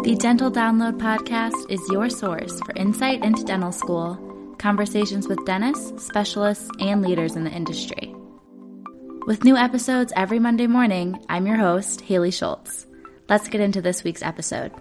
The Dental Download podcast is your source for insight into dental school, conversations with dentists, specialists, and leaders in the industry. With new episodes every Monday morning, I'm your host, Haley Schultz. Let's get into this week's episode.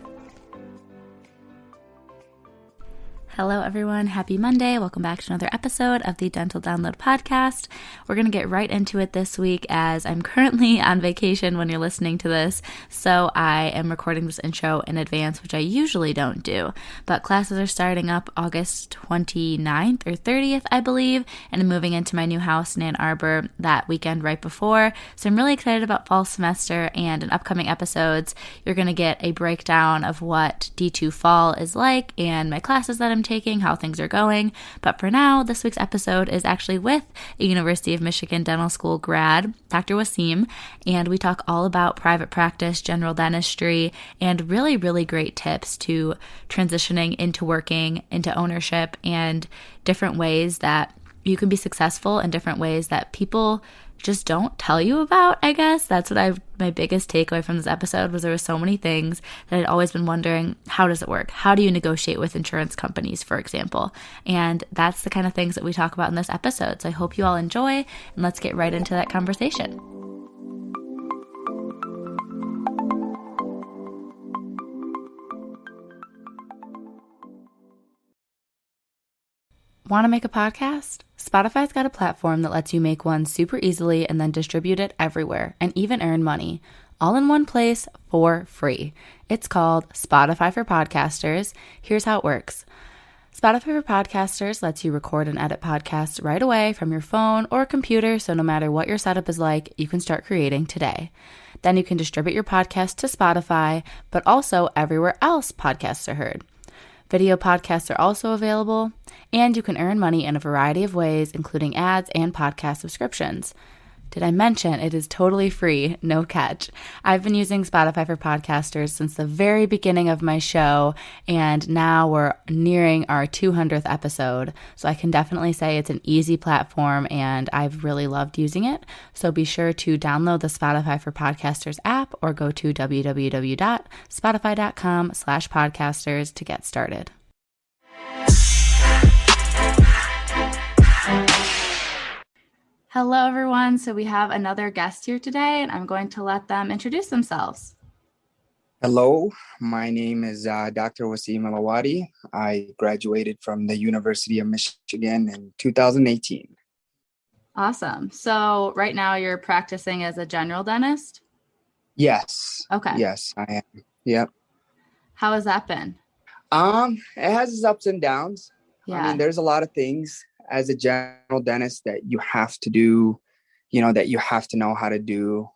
Hello, everyone. Happy Monday. Welcome back to another episode of the Dental Download podcast. We're going to get right into it this week as I'm currently on vacation when you're listening to this, so I am recording this intro in advance, which I usually don't do. But classes are starting up August 29th or 30th, I believe, and I'm moving into my new house in Ann Arbor that weekend right before. So I'm really excited about fall semester, and in upcoming episodes, you're going to get a breakdown of what D2 fall is like and my classes that I'm taking, how things are going. But for now, this week's episode is actually with a University of Michigan Dental School grad, Dr. Wassim, and we talk all about private practice, general dentistry, and really, really great tips to transitioning into working, into ownership, and different ways that you can be successful in different ways that people just don't tell you about, I guess. That's what my biggest takeaway from this episode was there were so many things that I'd always been wondering, how does it work? How do you negotiate with insurance companies, for example? And that's the kind of things that we talk about in this episode. So I hope you all enjoy, and let's get right into that conversation. Want to make a podcast? Spotify's got a platform that lets you make one super easily and then distribute it everywhere and even earn money, all in one place for free. It's called Spotify for Podcasters. Here's how it works. Spotify for Podcasters lets you record and edit podcasts right away from your phone or computer, so no matter what your setup is like, you can start creating today. Then you can distribute your podcast to Spotify, but also everywhere else podcasts are heard. Video podcasts are also available, and you can earn money in a variety of ways, including ads and podcast subscriptions. Did I mention it is totally free, no catch? I've been using Spotify for Podcasters since the very beginning of my show, and now we're nearing our 200th episode, so I can definitely say it's an easy platform, and I've really loved using it. So be sure to download the Spotify for Podcasters app or go to www.spotify.com/podcasters to get started. Hello, everyone. So we have another guest here today, and I'm going to let them introduce themselves. Hello, my name is Dr. Wassim Awadi. I graduated from the University of Michigan in 2018. Awesome. So right now you're practicing as a general dentist? Yes. Okay. Yes, I am. Yep. How has that been? It has its ups and downs. Yeah. I mean, there's a lot of things as a general dentist that you have to do, that you have to know how to do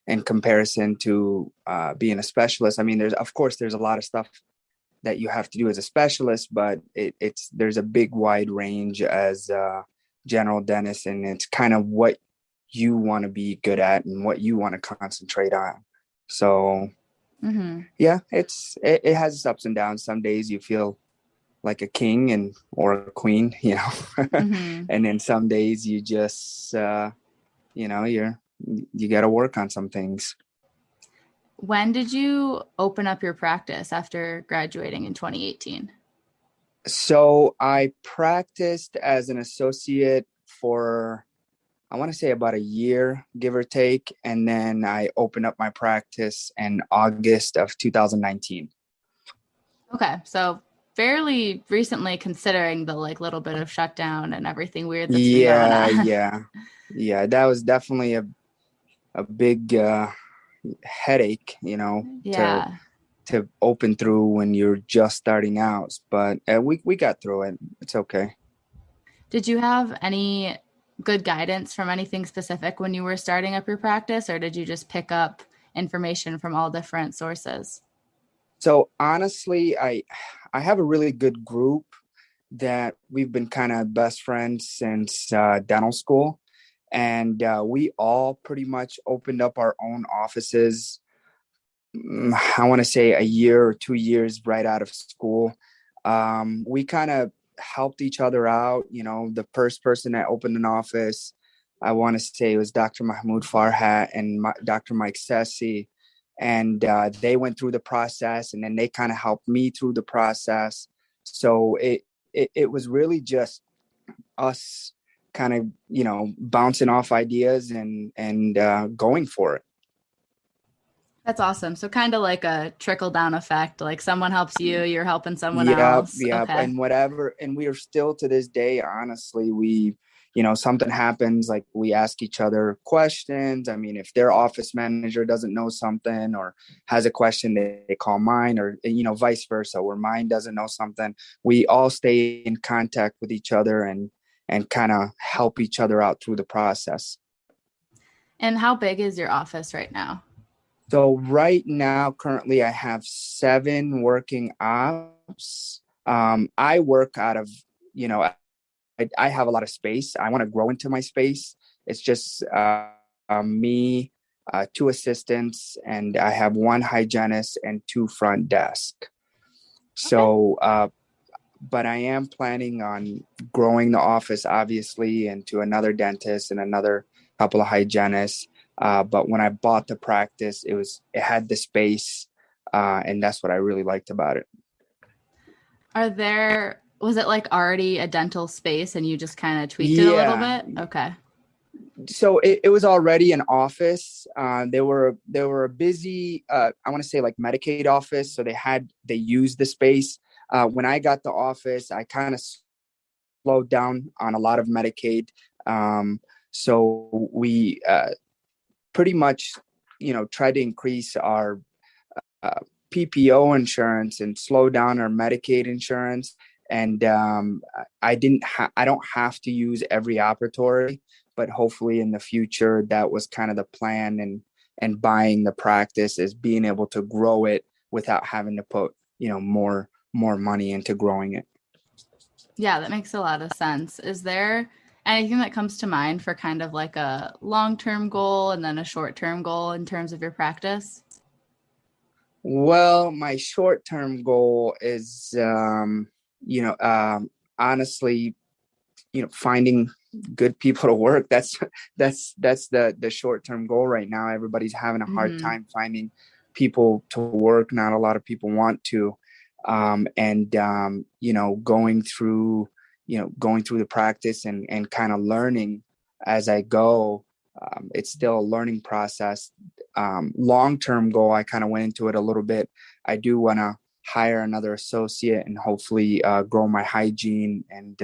in comparison to being a specialist. I mean, there's a lot of stuff that you have to do as a specialist, but there's a big wide range as a general dentist, and it's kind of what you want to be good at and what you want to concentrate on. So yeah, it has its ups and downs. Some days you feel like a king or a queen, and then some days you just, you got to work on some things. When did you open up your practice after graduating in 2018? So I practiced as an associate for, I want to say about a year, give or take. And then I opened up my practice in August of 2019. Okay. So fairly recently, considering the little bit of shutdown and everything weird that's been going on. Yeah. That was definitely a big headache, to open through when you're just starting out. But we got through it. It's okay. Did you have any good guidance from anything specific when you were starting up your practice, or did you just pick up information from all different sources? So honestly, I have a really good group that we've been kind of best friends since dental school. And we all pretty much opened up our own offices, I want to say a year or 2 years right out of school. We kind of helped each other out. The first person that opened an office, I want to say it was Dr. Mahmoud Farhat and Dr. Mike Sessi. and they went through the process, and then they kind of helped me through the process. So it was really just us kind of, bouncing off ideas and going for it. That's awesome. So kind of like a trickle down effect, like someone helps you, you're helping someone Yep, else. yep. Okay. And whatever. And we are still to this day, honestly, something happens, like we ask each other questions. I mean, if their office manager doesn't know something or has a question, they call mine, or, vice versa, where mine doesn't know something. We all stay in contact with each other and kind of help each other out through the process. And how big is your office right now? So right now, currently, I have 7 working ops. I work out of, I have a lot of space. I want to grow into my space. It's just me, 2 assistants, and I have 1 hygienist and 2 front desk. So, but I am planning on growing the office, obviously, into another dentist and another couple of hygienists. But when I bought the practice, it had the space, and that's what I really liked about it. Was it like already a dental space and you just kind of tweaked it a little Yeah. bit? Okay. So it was already an office. They were a busy, I want to say like Medicaid office. So they used the space. When I got the office, I kind of slowed down on a lot of Medicaid. So we pretty much, tried to increase our uh, PPO insurance and slow down our Medicaid insurance. And I don't have to use every operatory, but hopefully in the future, that was kind of the plan. And buying the practice is being able to grow it without having to put, more money into growing it. Yeah, that makes a lot of sense. Is there anything that comes to mind for kind of like a long-term goal and then a short-term goal in terms of your practice? Well, my short-term goal is, honestly, finding good people to work. That's the short-term goal right now. Everybody's having a hard Mm-hmm. time finding people to work. Not a lot of people want to. And going through the practice and kind of learning as I go. It's still a learning process. Long-term goal, I kind of went into it a little bit. I do want to hire another associate and hopefully grow my hygiene and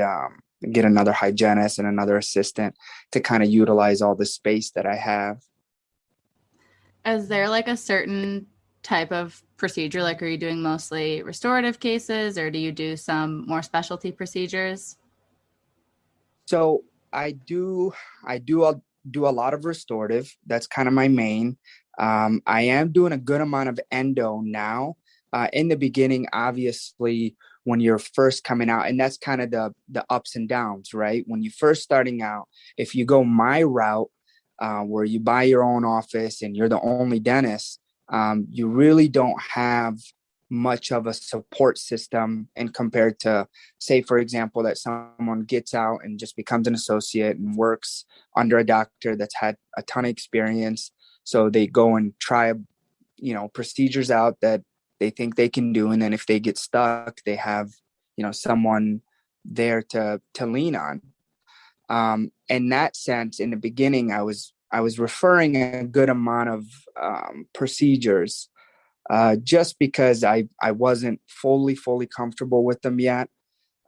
get another hygienist and another assistant to kind of utilize all the space that I have. Is there like a certain type of procedure? Like, are you doing mostly restorative cases or do you do some more specialty procedures? So I do a lot of restorative. That's kind of my main. I am doing a good amount of endo now. In the beginning, obviously, when you're first coming out, and that's kind of the ups and downs, right? When you're first starting out, if you go my route, where you buy your own office and you're the only dentist, you really don't have much of a support system. And compared to, say, for example, that someone gets out and just becomes an associate and works under a doctor that's had a ton of experience. So they go and try, procedures out that they think they can do. And then if they get stuck, they have, someone there to lean on. In that sense, in the beginning, I was referring a good amount of procedures, just because I wasn't fully comfortable with them yet.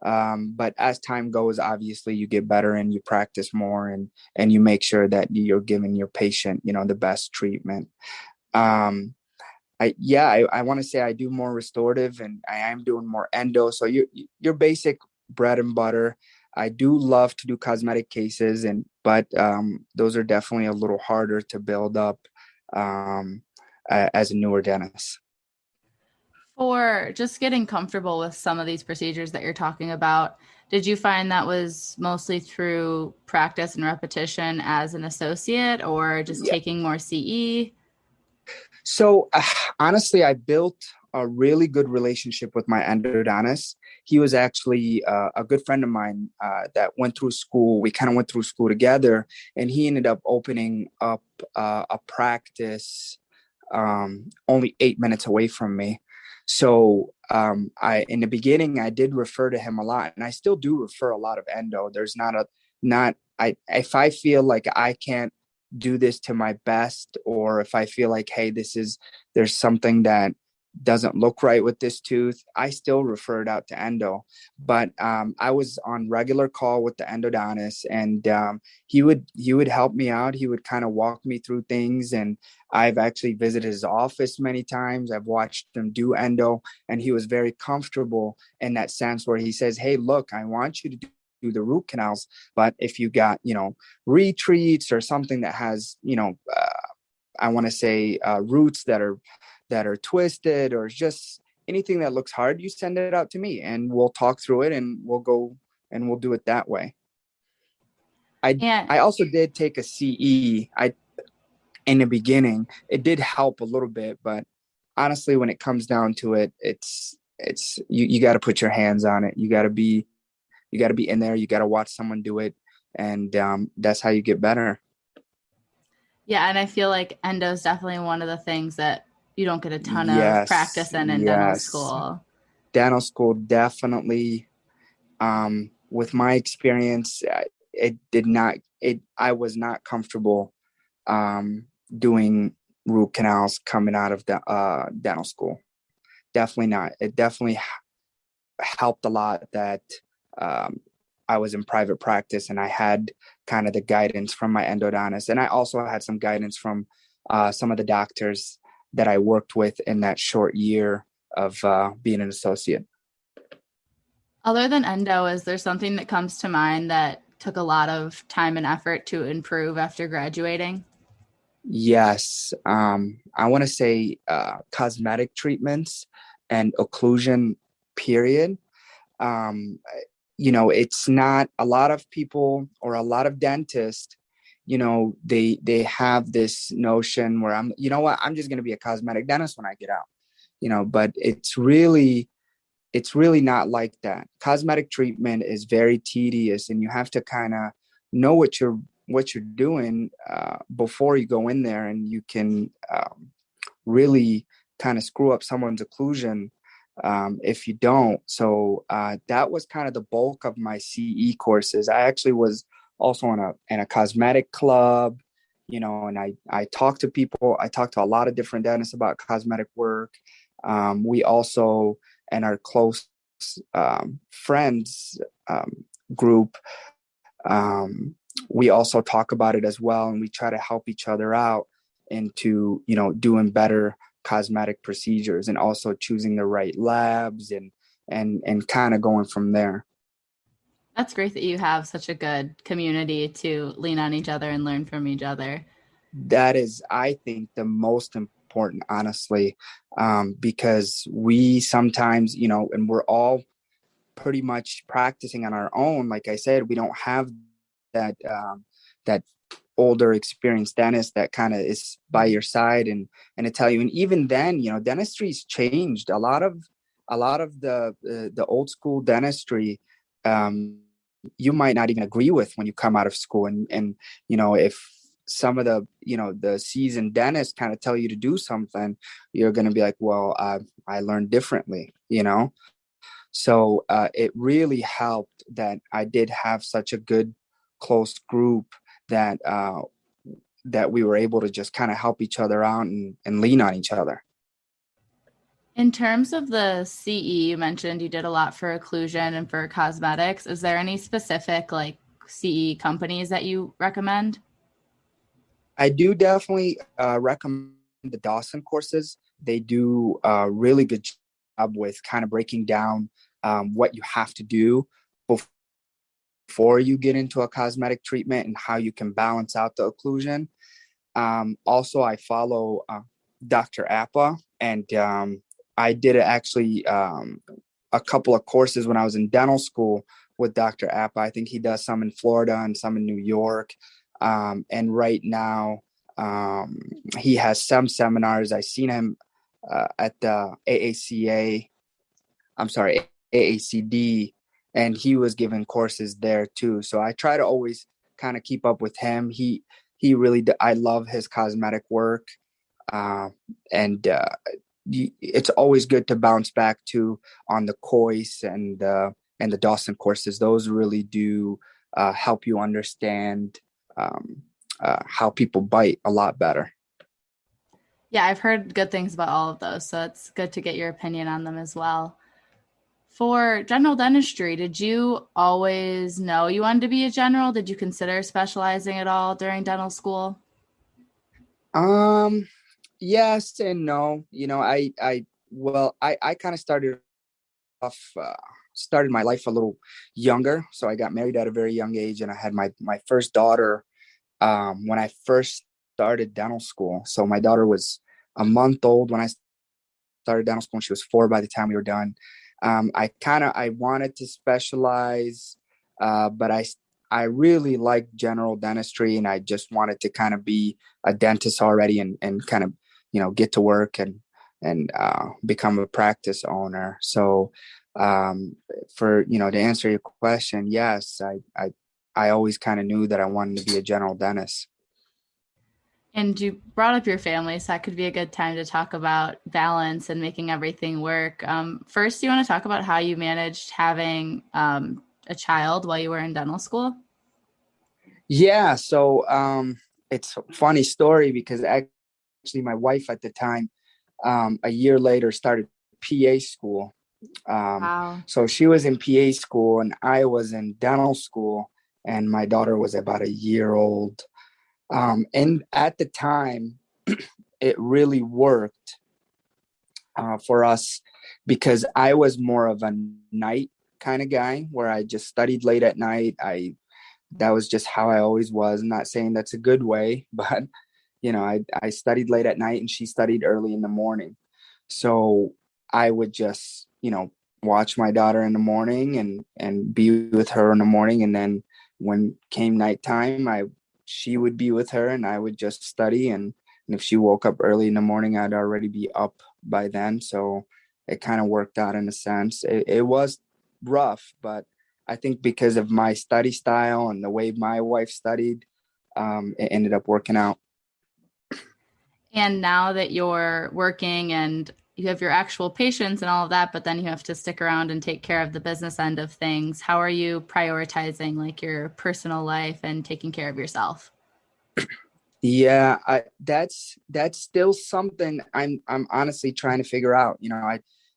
But as time goes, obviously you get better and you practice more and you make sure that you're giving your patient, the best treatment. I want to say I do more restorative and I am doing more endo. So your basic bread and butter. I do love to do cosmetic cases, but those are definitely a little harder to build up as a newer dentist. For just getting comfortable with some of these procedures that you're talking about, did you find that was mostly through practice and repetition as an associate or just Yeah. taking more CE? So honestly, I built a really good relationship with my endodontist. He was actually a good friend of mine that went through school. We kind of went through school together, and he ended up opening up a practice only 8 minutes away from me. So in the beginning, I did refer to him a lot, and I still do refer a lot of endo. There's not I if I feel like I can't do this to my best, or if I feel like, hey, there's something that doesn't look right with this tooth, I still refer it out to endo. But I was on regular call with the endodontist, and he would help me out. He would kind of walk me through things, and I've actually visited his office many times. I've watched him do endo, and he was very comfortable in that sense where he says, hey, look, I want you to do the root canals, but if you got, retreats or something that has, I want to say roots that are twisted, or just anything that looks hard, you send it out to me and we'll talk through it, and we'll go and we'll do it that way. I And I also did take a CE. In the beginning, it did help a little bit, but honestly, when it comes down to it, it's you got to put your hands on it. You got to be in there. You got to watch someone do it, and that's how you get better. yeah, and I feel like endo is definitely one of the things that you don't get a ton of Yes, practice in dental yes. school. Dental school definitely. With my experience, it did not. It I was not comfortable doing root canals coming out of the dental school. Definitely not. It definitely helped a lot that um, I was in private practice, and I had kind of the guidance from my endodontist. And I also had some guidance from some of the doctors that I worked with in that short year of being an associate. Other than endo, is there something that comes to mind that took a lot of time and effort to improve after graduating? Yes. I want to say cosmetic treatments and occlusion, period. Um, it's not a lot of people or a lot of dentists, they have this notion where I'm just going to be a cosmetic dentist when I get out, but it's really not like that. Cosmetic treatment is very tedious, and you have to kind of know what you're doing before you go in there, and you can really kind of screw up someone's occlusion if you don't. So that was kind of the bulk of my CE courses. I actually was also in a cosmetic club, and I talked to people. I talked to a lot of different dentists about cosmetic work. We also, and our close friends group, um, we also talk about it as well, and we try to help each other out into doing better cosmetic procedures, and also choosing the right labs, and kind of going from there. That's great that you have such a good community to lean on each other and learn from each other. That is, I think, the most important, honestly, because we sometimes, and we're all pretty much practicing on our own. Like I said, we don't have that older experienced dentist that kind of is by your side and to tell you. And even then, dentistry's changed a lot of the old school dentistry. You might not even agree with when you come out of school, and if some of the seasoned dentists kind of tell you to do something, you're going to be like, well, I learned differently. So it really helped that I did have such a good, close group that we were able to just kind of help each other out and lean on each other. In terms of the CE, you mentioned you did a lot for occlusion and for cosmetics. Is there any specific like CE companies that you recommend? I do definitely recommend the Dawson courses. They do a really good job with kind of breaking down what you have to do before you get into a cosmetic treatment, and how you can balance out the occlusion. Also, I follow Dr. Appa, and I did actually a couple of courses when I was in dental school with Dr. Appa. I think he does some in Florida and some in New York. And right now, he has some seminars. I seen him at the AACA. I'm sorry, AACD, and he was giving courses there too. So I try to always kind of keep up with him. He really, I love his cosmetic work. uh, and it's always good to bounce back to on the COIS and the Dawson courses. Those really do help you understand um, how people bite a lot better. Yeah, I've heard good things about all of those, so it's good to get your opinion on them as well. For general dentistry, did you always know you wanted to be a general? Did you consider specializing at all during dental school? Um, yes and no. I kind of off, started my life a little younger. So I got married at a very young age, and I had my first daughter when I first started dental school. So my daughter was a month old when I started dental school, and she was 4 by the time we were done. I wanted to specialize, but I really liked general dentistry, and I just wanted to kind of be a dentist already, and kind of get to work and become a practice owner. So for to answer your question, yes, I always kind of knew that I wanted to be a general dentist. And you brought up your family, so that could be a good time to talk about balance and making everything work. First, do you want to talk about how you managed having a child while you were in dental school? Yeah, so it's a funny story because actually my wife at the time, a year later, started PA school. Wow. So she was in PA school and I was in dental school, and my daughter was about a year old. And at the time, it really worked for us because I was more of a night kind of guy where I just studied late at night. That was just how I always was. I'm not saying that's a good way, but I studied late at night and she studied early in the morning. So I would just, watch my daughter in the morning and be with her in the morning. And then when came nighttime, she would be with her and I would just study. And if she woke up early in the morning, I'd already be up by then. So it kind of worked out in a sense. It was rough, but I think because of my study style and the way my wife studied, it ended up working out. And now that you're working and you have your actual patients and all of that, but then you have to stick around and take care of the business end of things, how are you prioritizing like your personal life and taking care of yourself? Yeah, that's still something I'm honestly trying to figure out.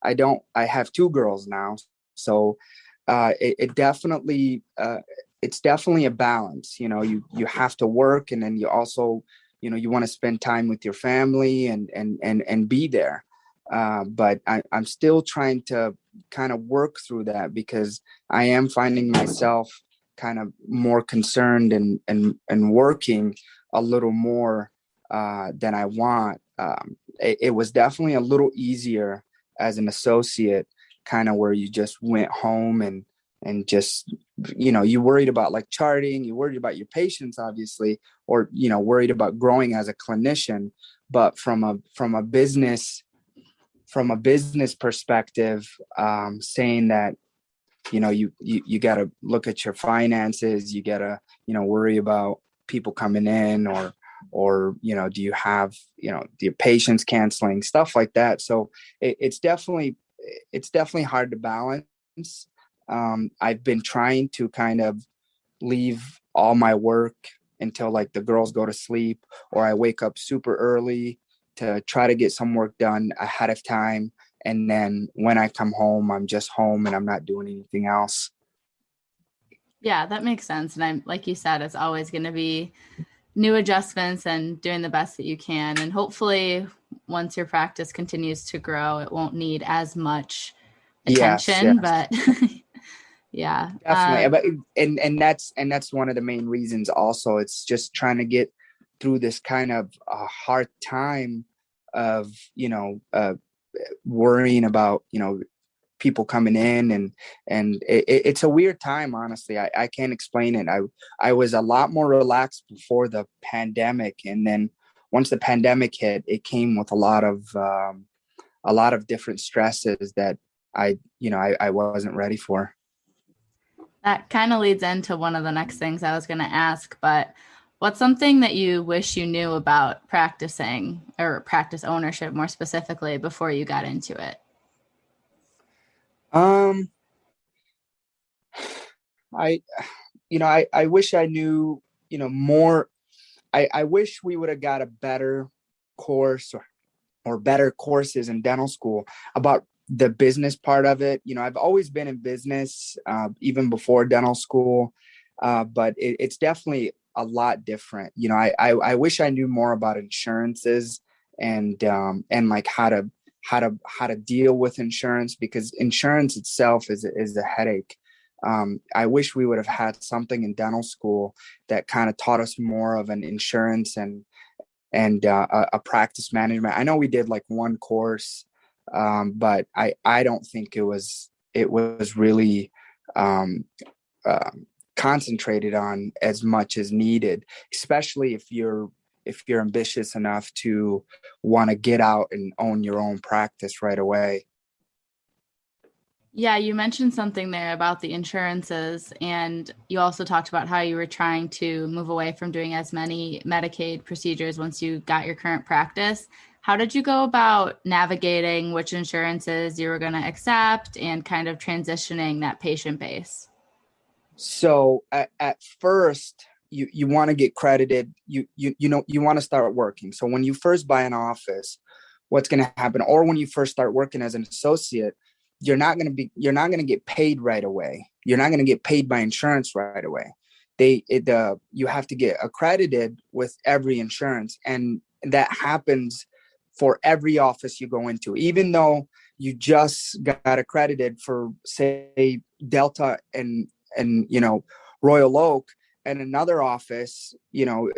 I have two girls now, so it definitely it's definitely a balance. You have to work, and then you also you want to spend time with your family and be there. But I'm still trying to kind of work through that because I am finding myself kind of more concerned and working a little more than I want. It was definitely a little easier as an associate, kind of where you just went home and just you worried about like charting, you worried about your patients obviously, or worried about growing as a clinician. But from a business perspective, saying that you got to look at your finances, you got to worry about people coming in, or do you have the patients canceling, stuff like that. So it's definitely hard to balance. I've been trying to kind of leave all my work until like the girls go to sleep, or I wake up super early to try to get some work done ahead of time. And then when I come home, I'm just home and I'm not doing anything else. Yeah, that makes sense. And I'm like you said, it's always going to be new adjustments and doing the best that you can. And hopefully, once your practice continues to grow, it won't need as much Yes, attention. yes, But yeah, definitely. But and that's one of the main reasons. Also, it's just trying to get through this kind of hard time of worrying about people coming in, and it's a weird time, honestly. I can't explain it. I was a lot more relaxed before the pandemic, and then once the pandemic hit, it came with a lot of different stresses that I wasn't ready for. that kind of leads into one of the next things I was going to ask. But What's something that you wish you knew about practicing or practice ownership more specifically before you got into it? Um, I, I wish I knew, more. I wish we would have got a better course or better courses in dental school about the business part of it. I've always been in business, even before dental school, but it's definitely a lot different. I wish I knew more about insurances and like how to deal with insurance, because insurance itself is a headache. I wish we would have had something in dental school that kind of taught us more of an insurance and a practice management. I know we did like one course, but I don't think it was really um, uh, concentrated on as much as needed, especially if you're ambitious enough to want to get out and own your own practice right away. Yeah, you mentioned something there about the insurances, and you also talked about how you were trying to move away from doing as many Medicaid procedures once you got your current practice. How did you go about navigating which insurances you were going to accept and kind of transitioning that patient base? So at first, you want to get credited. You want to start working. So when you first buy an office, what's going to happen, or when you first start working as an associate, you're not going to get paid right away. You're not going to get paid by insurance right away. You have to get accredited with every insurance, and that happens for every office you go into. Even though you just got accredited for, say, Delta and Royal Oak, and another office,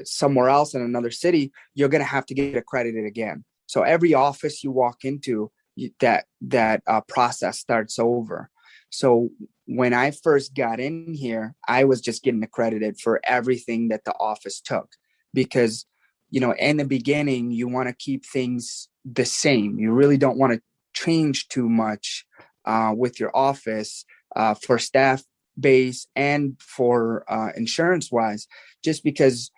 somewhere else in another city, you're going to have to get accredited again. So every office you walk into, that process starts over. So when I first got in here, I was just getting accredited for everything that the office took, because in the beginning you want to keep things the same. You really don't want to change too much with your office, for staff base and for insurance wise, just because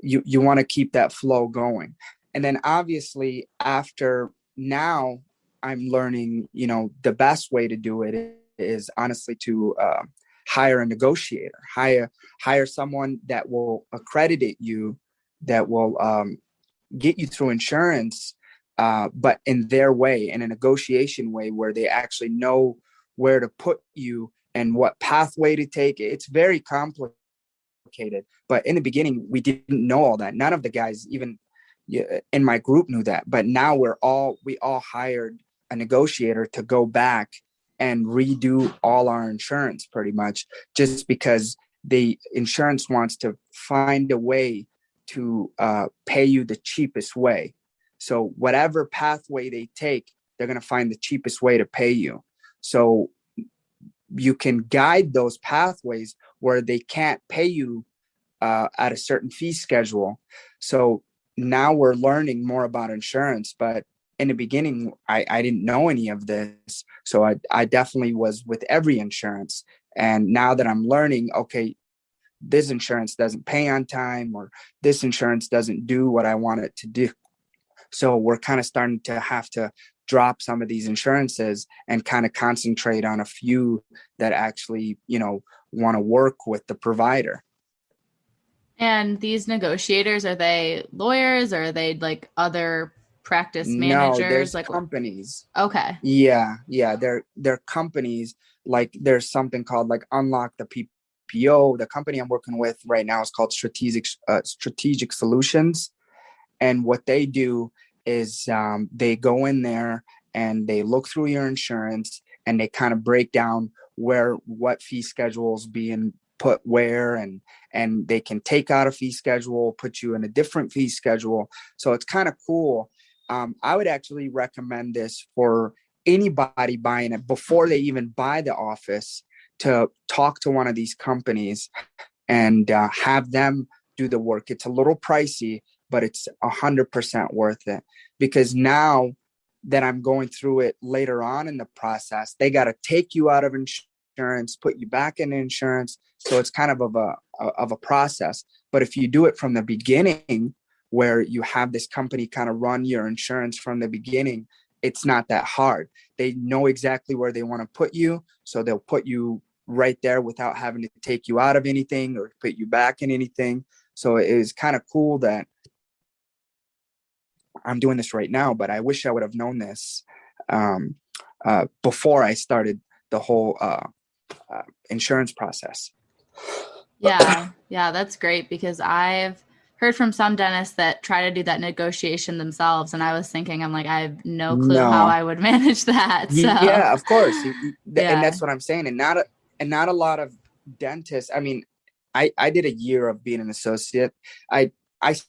you want to keep that flow going. And then obviously after, now I'm learning, the best way to do it is honestly to hire a negotiator, hire someone that will accredit you, that will get you through insurance, but in their way, in a negotiation way, where they actually know where to put you and what pathway to take. It's very complicated. But in the beginning, we didn't know all that. None of the guys, even in my group, knew that. But now we all hired a negotiator to go back and redo all our insurance, pretty much, just because the insurance wants to find a way to pay you the cheapest way. So whatever pathway they take, they're going to find the cheapest way to pay you. So you can guide those pathways where they can't pay you at a certain fee schedule. So now we're learning more about insurance, but in the beginning, I didn't know any of this. So I definitely was with every insurance. And now that I'm learning, okay, this insurance doesn't pay on time, or this insurance doesn't do what I want it to do. So we're kind of starting to have to drop some of these insurances and kind of concentrate on a few that actually, want to work with the provider. And these negotiators, are they lawyers or are they like other practice No, managers? there's Like, companies. okay. Yeah. They're companies. Like there's something called like Unlock the PPO. The company I'm working with right now is called Strategic Solutions. And what they do is they go in there and they look through your insurance, and they kind of break down what fee schedules being put where, and they can take out a fee schedule, put you in a different fee schedule. So it's kind of cool. I would actually recommend this for anybody buying it before they even buy the office, to talk to one of these companies and have them do the work. It's a little pricey, but it's 100% worth it, because now that I'm going through it later on in the process, they got to take you out of insurance, put you back in insurance. So it's kind of a process. But if you do it from the beginning, where you have this company kind of run your insurance from the beginning, it's not that hard. They know exactly where they want to put you. So they'll put you right there without having to take you out of anything or put you back in anything. So it is kind of cool that I'm doing this right now, but I wish I would have known this before I started the whole insurance process. Yeah, that's great, because I've heard from some dentists that try to do that negotiation themselves, and I was thinking, I'm like, I have no clue how No. I would manage that. So Yeah, of course. And yeah, that's what I'm saying. And not a lot of dentists. I mean, I did a year of being an associate. I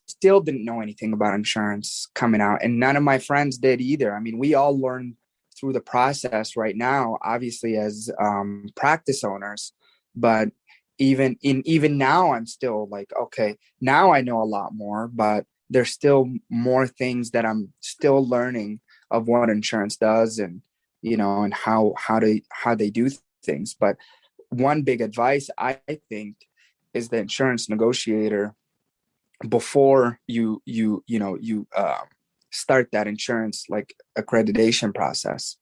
still didn't know anything about insurance coming out, and none of my friends did either. I mean, we all learn through the process right now, obviously as practice owners, but even now, I'm still like, okay, now I know a lot more, but there's still more things that I'm still learning of what insurance does, and and how they do things. But one big advice, I think, is the insurance negotiator, before you start that insurance like accreditation process.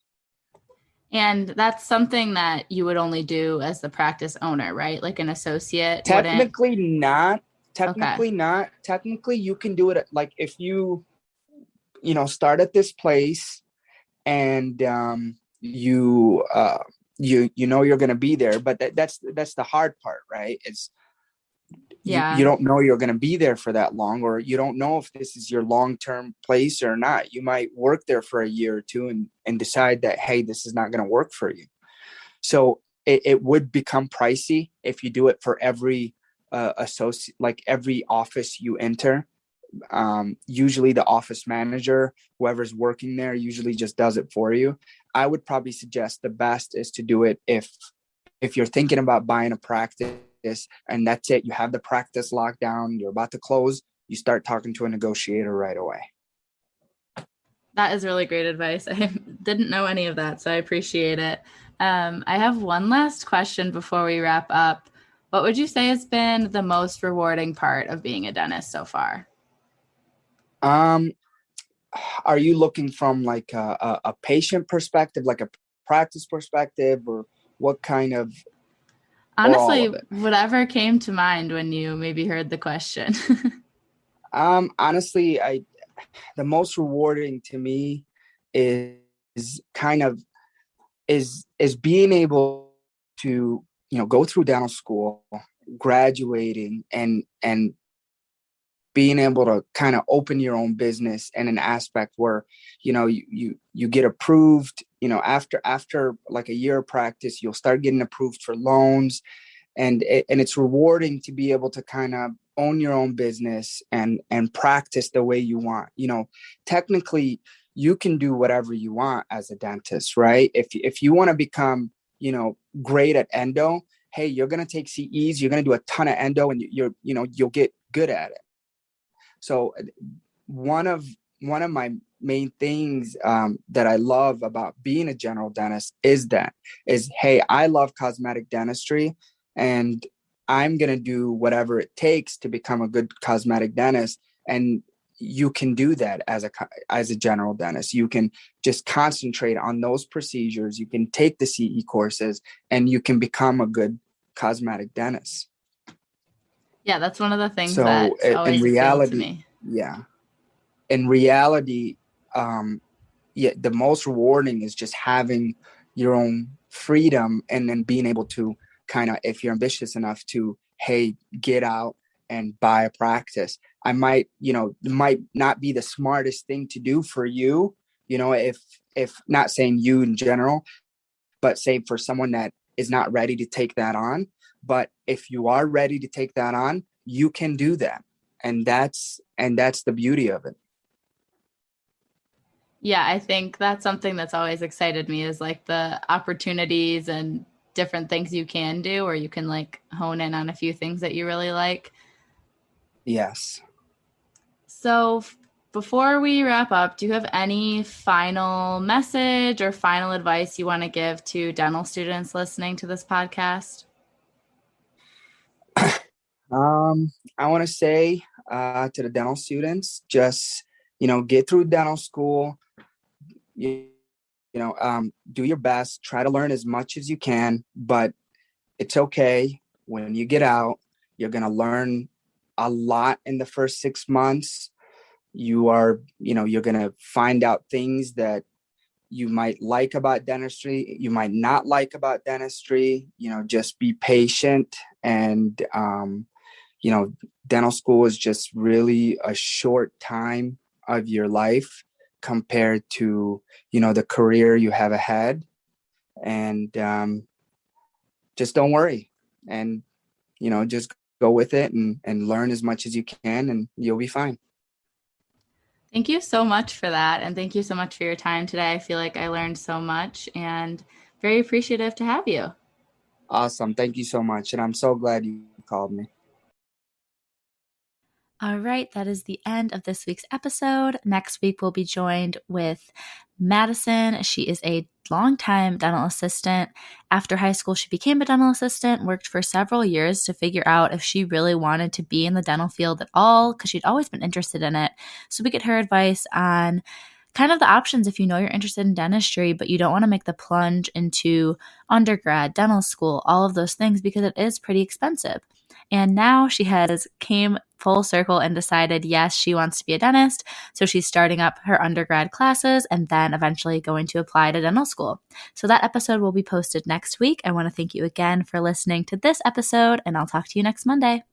and that's something that you would only do as the practice owner, right? Like an associate wouldn't. Technically not. Okay. Technically, you can do it like if start at this place, and you're going to be there, but that's the hard part, right? It's you Yeah. don't know you're going to be there for that long, or you don't know if this is your long-term place or not. You might work there for a year or two and decide that, hey, this is not going to work for you. So it would become pricey if you do it for every associate, like every office you enter. Usually the office manager, whoever's working there, usually just does it for you. I would probably suggest the best is to do it if you're thinking about buying a practice and that's it. You have the practice locked down, you're about to close, you start talking to a negotiator right away. That is really great advice. I didn't know any of that, so I appreciate it. I have one last question before we wrap up. What would you say has been the most rewarding part of being a dentist so far? Um, are you looking from like a patient perspective, like a practice perspective, or what kind of, or all Honestly, of it? whatever came to mind when you maybe heard the question. Honestly, the most rewarding to me is kind of is being able to go through dental school, graduating, and being able to kind of open your own business in an aspect where you get approved. After like a year of practice, you'll start getting approved for loans, and it's rewarding to be able to kind of own your own business and practice the way you want. Technically you can do whatever you want as a dentist, right? If you want to become great at endo, hey, you're going to take CEs, you're going to do a ton of endo, and you'll get good at it. So one of my main things that I love about being a general dentist is hey, I love cosmetic dentistry, and I'm going to do whatever it takes to become a good cosmetic dentist. And you can do that as a general dentist. You can just concentrate on those procedures. You can take the CE courses, and you can become a good cosmetic dentist. Yeah, that's one of the things So that's in always appealed to reality, me. yeah, in reality, the most rewarding is just having your own freedom, and then being able to kind of, if you're ambitious enough to, hey, get out and buy a practice. It might not be the smartest thing to do for you, if not saying you in general, but say for someone that is not ready to take that on. But if you are ready to take that on, you can do that. And that's the beauty of it. Yeah, I think that's something that's always excited me, is like the opportunities and different things you can do, or you can like hone in on a few things that you really like. Yes. So before we wrap up, do you have any final message or final advice you want to give to dental students listening to this podcast? I want to say to the dental students, just, get through dental school, you, do your best, try to learn as much as you can, but it's okay. When you get out, you're going to learn a lot in the first 6 months. You're going to find out things that you might like about dentistry, you might not like about dentistry. Just be patient. And dental school is just really a short time of your life compared to the career you have ahead. And just don't worry, and just go with it, and learn as much as you can, and you'll be fine. Thank you so much for that. And thank you so much for your time today. I feel like I learned so much and very appreciative to have you. Awesome. Thank you so much. And I'm so glad you called me. All right, that is the end of this week's episode. Next week, we'll be joined with Madison. She is a longtime dental assistant. After high school, she became a dental assistant, worked for several years to figure out if she really wanted to be in the dental field at all, because she'd always been interested in it. So we get her advice on kind of the options if you know you're interested in dentistry, but you don't want to make the plunge into undergrad, dental school, all of those things, because it is pretty expensive. And now she has came full circle and decided, yes, she wants to be a dentist. So she's starting up her undergrad classes and then eventually going to apply to dental school. So that episode will be posted next week. I want to thank you again for listening to this episode, and I'll talk to you next Monday.